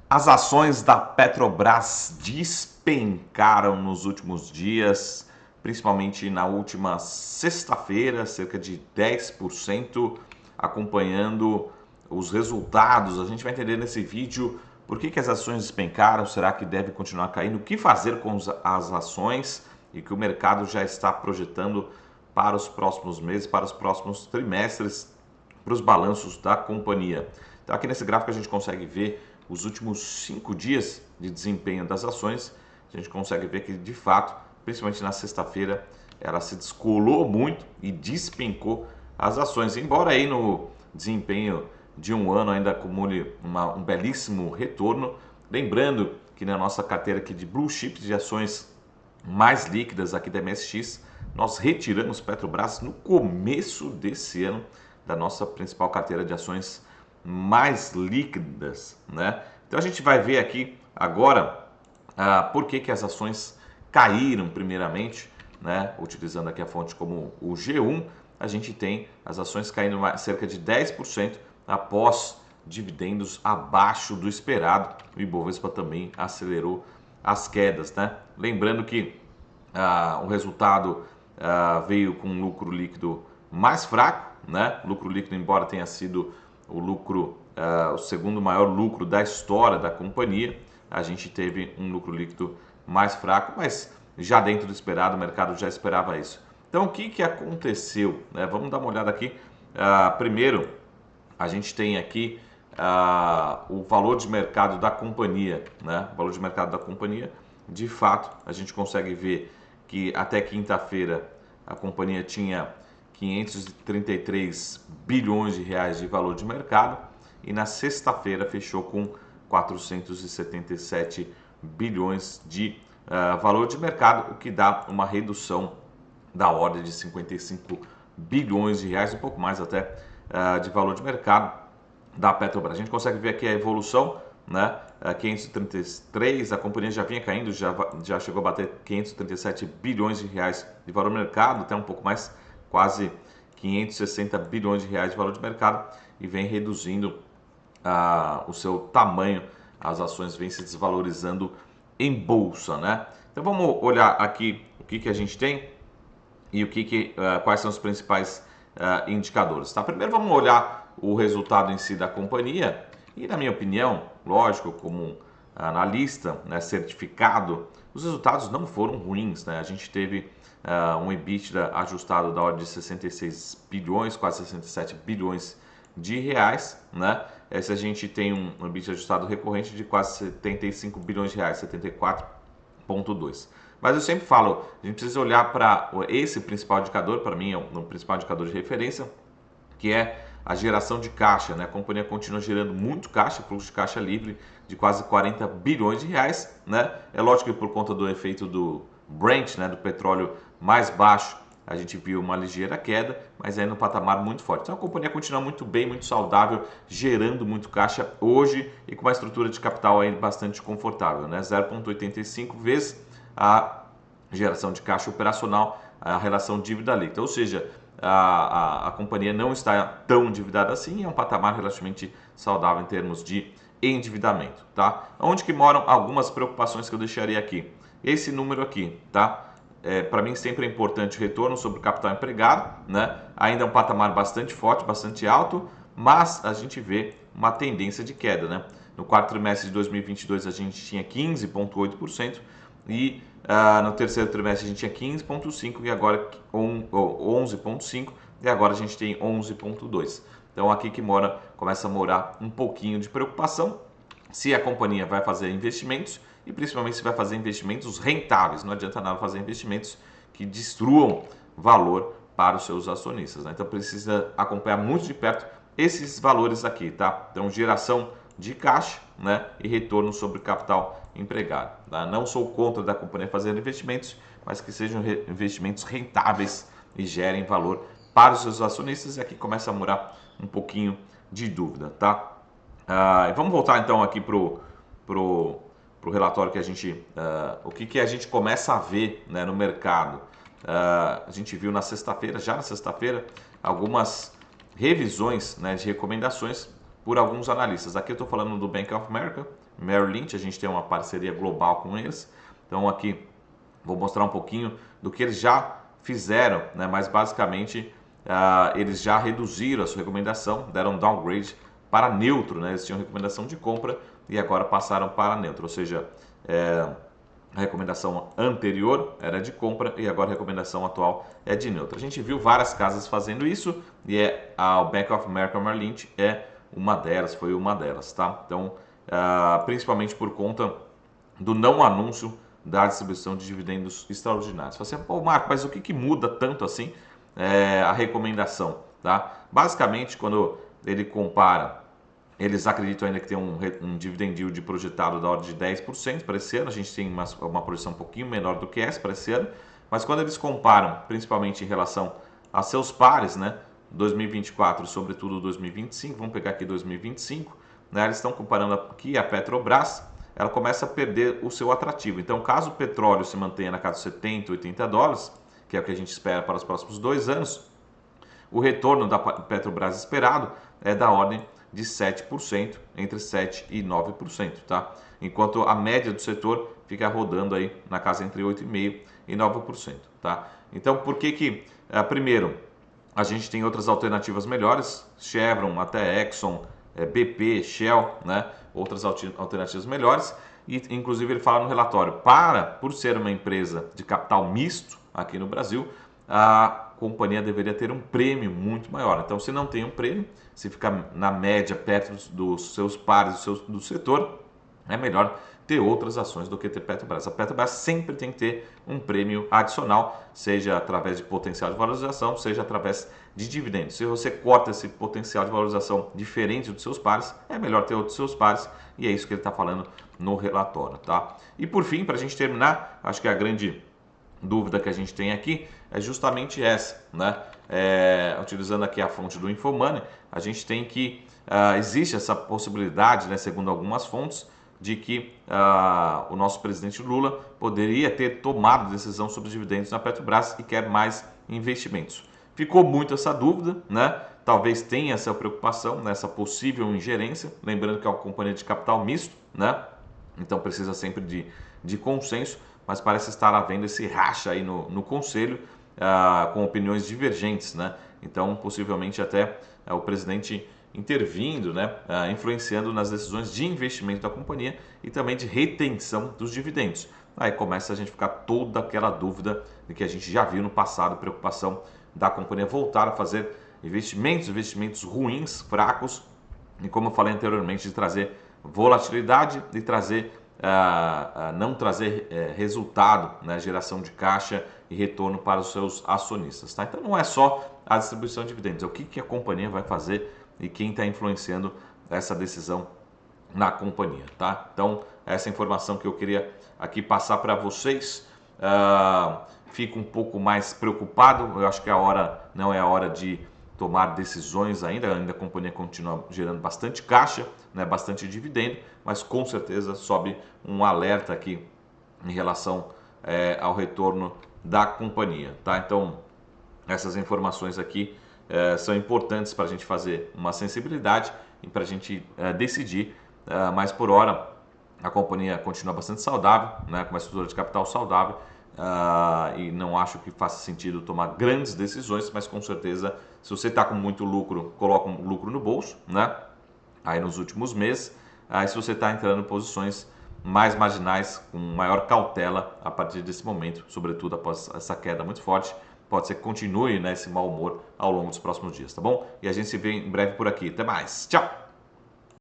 As ações da Petrobras despencaram nos últimos dias, principalmente na última sexta-feira, cerca de 10%, acompanhando os resultados. A gente vai entender nesse vídeo por que as ações despencaram, será que deve continuar caindo, o que fazer com as ações e que o mercado já está projetando para os próximos meses, para os próximos trimestres, para os balanços da companhia. Então aqui nesse gráfico a gente consegue ver os últimos 5 dias de desempenho das ações. A gente consegue ver que de fato, principalmente na sexta-feira, ela se descolou muito e despencou as ações, embora aí no desempenho de um ano ainda acumule um belíssimo retorno. Lembrando que na nossa carteira aqui de Blue Chips, de ações mais líquidas aqui da MSX, nós retiramos Petrobras no começo desse ano da nossa principal carteira de ações mais líquidas, né? Então a gente vai ver aqui agora por que as ações caíram primeiramente, né? Utilizando aqui a fonte como o G1, a gente tem as ações caindo cerca de 10% após dividendos abaixo do esperado. O Ibovespa também acelerou as quedas, né? Lembrando que o resultado veio com um lucro líquido mais fraco, né? O lucro líquido, embora tenha sido o segundo maior lucro da história da companhia, a gente teve um lucro líquido mais fraco, mas já dentro do esperado, o mercado já esperava isso. Então, o que aconteceu, né? Vamos dar uma olhada aqui. Primeiro, a gente tem aqui o valor de mercado da companhia, né? O valor de mercado da companhia, de fato, a gente consegue ver que até quinta-feira a companhia tinha 533 bilhões de reais de valor de mercado e na sexta-feira fechou com 477 bilhões de valor de mercado, o que dá uma redução da ordem de 55 bilhões de reais, um pouco mais até de valor de mercado da Petrobras. A gente consegue ver aqui a evolução, né? 533, a companhia já vinha caindo, já chegou a bater 537 bilhões de reais de valor de mercado, até um pouco mais, quase 560 bilhões de reais de valor de mercado, e vem reduzindo o seu tamanho, as ações vêm se desvalorizando em bolsa, né? Então vamos olhar aqui o que a gente tem e quais são os principais indicadores, tá? Primeiro vamos olhar o resultado em si da companhia e, na minha opinião, lógico, como analista, né, certificado, os resultados não foram ruins, né? A gente teve um EBITDA ajustado da ordem de 66 bilhões, quase 67 bilhões de reais, né? Se a gente tem um EBITDA ajustado recorrente de quase 75 bilhões de reais, 74,2. Mas eu sempre falo, a gente precisa olhar para esse principal indicador, para mim é o principal indicador de referência, que é a geração de caixa, né? A companhia continua gerando muito caixa, fluxo de caixa livre de quase 40 bilhões de reais, né? É lógico que por conta do efeito do Brent, né, do petróleo mais baixo, a gente viu uma ligeira queda, mas ainda um patamar muito forte. Então a companhia continua muito bem, muito saudável, gerando muito caixa hoje e com uma estrutura de capital aí bastante confortável, né? 0,85 vezes a geração de caixa operacional, a relação dívida líquida, ou seja, a companhia não está tão endividada assim, é um patamar relativamente saudável em termos de endividamento, tá? Onde que moram algumas preocupações que eu deixaria aqui? Esse número aqui, tá? Para mim sempre é importante o retorno sobre o capital empregado, né? Ainda é um patamar bastante forte, bastante alto, mas a gente vê uma tendência de queda, né? No quarto trimestre de 2022 a gente tinha 15,8% e no terceiro trimestre a gente tinha 15,5% e agora 11,5% e agora a gente tem 11,2%. Então aqui que começa a morar um pouquinho de preocupação se a companhia vai fazer investimentos e principalmente se vai fazer investimentos rentáveis. Não adianta nada fazer investimentos que destruam valor para os seus acionistas, né? Então precisa acompanhar muito de perto esses valores aqui, tá? Então geração de caixa, né, e retorno sobre capital empregado, tá? Não sou contra da companhia fazer investimentos, mas que sejam investimentos rentáveis e gerem valor para os seus acionistas. E aqui começa a morar um pouquinho de dúvida, tá? Vamos voltar então aqui pro relatório que a gente, o que a gente começa a ver, né, no mercado. A gente viu já na sexta-feira, algumas revisões, né, de recomendações por alguns analistas. Aqui eu estou falando do Bank of America, Merrill Lynch, a gente tem uma parceria global com eles. Então aqui vou mostrar um pouquinho do que eles já fizeram, né? Mas basicamente eles já reduziram a sua recomendação, deram um downgrade para neutro, né? Eles tinham recomendação de compra e agora passaram para neutro, ou seja, a recomendação anterior era de compra e agora a recomendação atual é de neutro. A gente viu várias casas fazendo isso e a Bank of America Merrill Lynch é uma delas, foi uma delas, tá? Então, principalmente por conta do não anúncio da distribuição de dividendos extraordinários. Você, pô, Marco, mas o que muda tanto assim a recomendação, tá? Basicamente, quando ele compara, eles acreditam ainda que tem um dividend yield projetado da ordem de 10% para esse ano. A gente tem uma projeção um pouquinho menor do que essa para esse ano, mas quando eles comparam, principalmente em relação a seus pares, né, 2024 e sobretudo 2025, vamos pegar aqui 2025, né, eles estão comparando aqui a Petrobras, ela começa a perder o seu atrativo. Então, caso o petróleo se mantenha na casa dos 70, 80 dólares, que é o que a gente espera para os próximos 2 anos, o retorno da Petrobras esperado é da ordem de 7%, entre 7% e 9%, tá? Enquanto a média do setor fica rodando aí na casa entre 8,5% e 9%, tá? Então, por que primeiro, a gente tem outras alternativas melhores, Chevron, até Exxon, BP, Shell, né? Outras alternativas melhores, e inclusive ele fala no relatório, por ser uma empresa de capital misto aqui no Brasil, a companhia deveria ter um prêmio muito maior. Então, se não tem um prêmio, se ficar na média perto dos seus pares do setor, é melhor ter outras ações do que ter Petrobras. A Petrobras sempre tem que ter um prêmio adicional, seja através de potencial de valorização, seja através de dividendos. Se você corta esse potencial de valorização diferente dos seus pares, é melhor ter outros seus pares, e é isso que ele está falando no relatório, tá? E por fim, para a gente terminar, acho que a grande dúvida que a gente tem aqui é justamente essa, né? Utilizando aqui a fonte do Infomoney, a gente tem que existe essa possibilidade, né, segundo algumas fontes, de que o nosso presidente Lula poderia ter tomado decisão sobre dividendos na Petrobras e quer mais investimentos. Ficou muito essa dúvida, né? Talvez tenha essa preocupação nessa possível ingerência, lembrando que é uma companhia de capital misto, né? Então precisa sempre de consenso, mas parece estar havendo esse racha aí no conselho, com opiniões divergentes, né? Então, possivelmente até o presidente intervindo, né? Influenciando nas decisões de investimento da companhia e também de retenção dos dividendos. Aí começa a gente ficar toda aquela dúvida de que a gente já viu no passado, preocupação da companhia voltar a fazer investimentos ruins, fracos, e como eu falei anteriormente, de trazer volatilidade e não trazer resultado, né, geração de caixa e retorno para os seus acionistas. Tá? Então não é só a distribuição de dividendos, é o que a companhia vai fazer e quem está influenciando essa decisão na companhia. Tá? Então essa informação que eu queria aqui passar para vocês. Fico um pouco mais preocupado, eu acho que não é a hora de tomar decisões ainda a companhia continua gerando bastante caixa, né, bastante dividendo, mas com certeza sobe um alerta aqui em relação ao retorno da companhia. Tá? Então, essas informações aqui são importantes para a gente fazer uma sensibilidade e para a gente decidir, mas por hora a companhia continua bastante saudável, né, com uma estrutura de capital saudável, e não acho que faça sentido tomar grandes decisões, mas com certeza, se você está com muito lucro, coloca um lucro no bolso, né? Aí nos últimos meses, aí se você está entrando em posições mais marginais, com maior cautela a partir desse momento, sobretudo após essa queda muito forte, pode ser que continue, né, esse mau humor ao longo dos próximos dias, tá bom? E a gente se vê em breve por aqui. Até mais, tchau!